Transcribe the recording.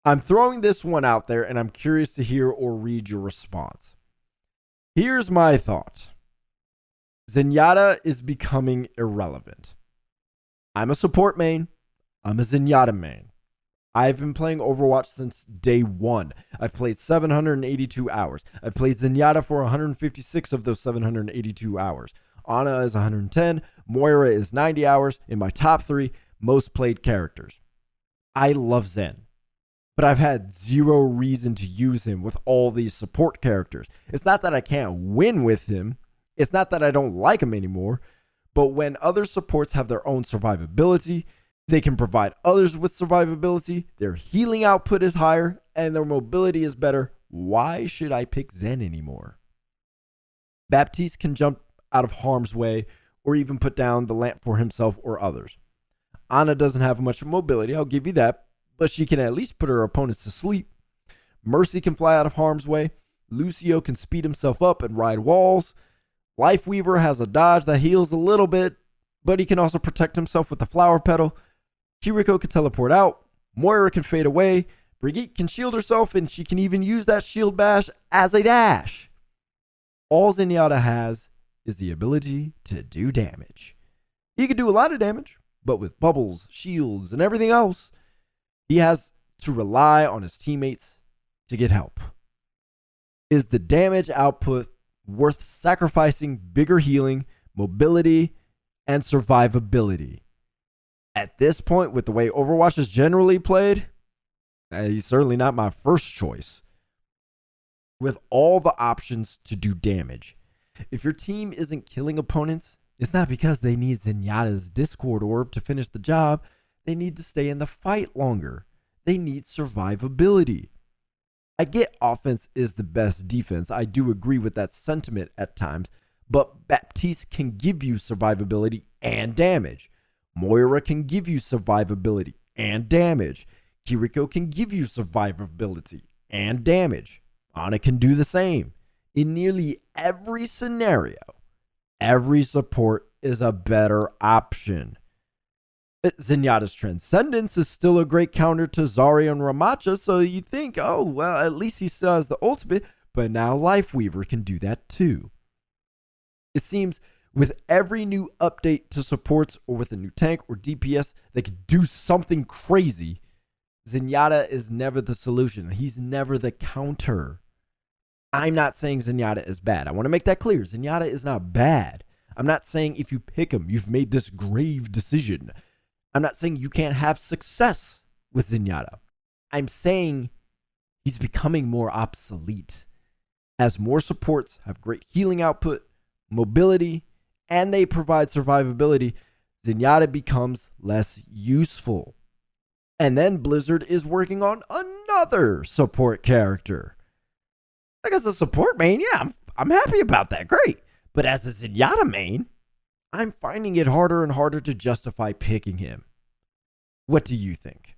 I'm throwing this one out there and I'm curious to hear or read your response. Here's my thought. Zenyatta is becoming irrelevant. I'm a support main. I'm a Zenyatta main. I've been playing Overwatch since day one. I've played 782 hours. I've played Zenyatta for 156 of those 782 hours. Ana is 110. Moira is 90 hours in my top 3 most played characters. I love Zen, but I've had zero reason to use him with all these support characters. It's not that I can't win with him. It's not that I don't like him anymore. But when other supports have their own survivability, they can provide others with survivability, their healing output is higher, and their mobility is better, why should I pick Zen anymore? Baptiste can jump out of harm's way or even put down the lamp for himself or others. Ana doesn't have much mobility, I'll give you that, but she can at least put her opponents to sleep. Mercy can fly out of harm's way. Lucio can speed himself up and ride walls. Lifeweaver has a dodge that heals a little bit, but he can also protect himself with the flower petal. Kiriko can teleport out. Moira can fade away. Brigitte can shield herself, and she can even use that shield bash as a dash. All Zenyatta has is the ability to do damage. He can do a lot of damage, but with bubbles, shields, and everything else, he has to rely on his teammates to get help. Is the damage output worth sacrificing bigger healing, mobility, and survivability? At this point, with the way Overwatch is generally played, he's certainly not my first choice. With all the options to do damage, if your team isn't killing opponents, it's not because they need Zenyatta's Discord orb to finish the job. They need to stay in the fight longer. They need survivability. I get offense is the best defense. I do agree with that sentiment at times, but Baptiste can give you survivability and damage. Moira can give you survivability and damage. Kiriko can give you survivability and damage. Ana can do the same. In nearly every scenario, every support is a better option. Zenyatta's Transcendence is still a great counter to Zarya and Ramatcha, so you think, oh, well, at least he still has the ultimate, but now Lifeweaver can do that too. It seems with every new update to supports or with a new tank or DPS that can do something crazy, Zenyatta is never the solution. He's never the counter. I'm not saying Zenyatta is bad. I want to make that clear. Zenyatta is not bad. I'm not saying if you pick him, you've made this grave decision. I'm not saying you can't have success with Zenyatta. I'm saying he's becoming more obsolete. As more supports have great healing output, mobility, and they provide survivability, Zenyatta becomes less useful. And then Blizzard is working on another support character. Like as a support main, yeah, I'm happy about that. Great. But as a Zenyatta main, I'm finding it harder and harder to justify picking him. What do you think?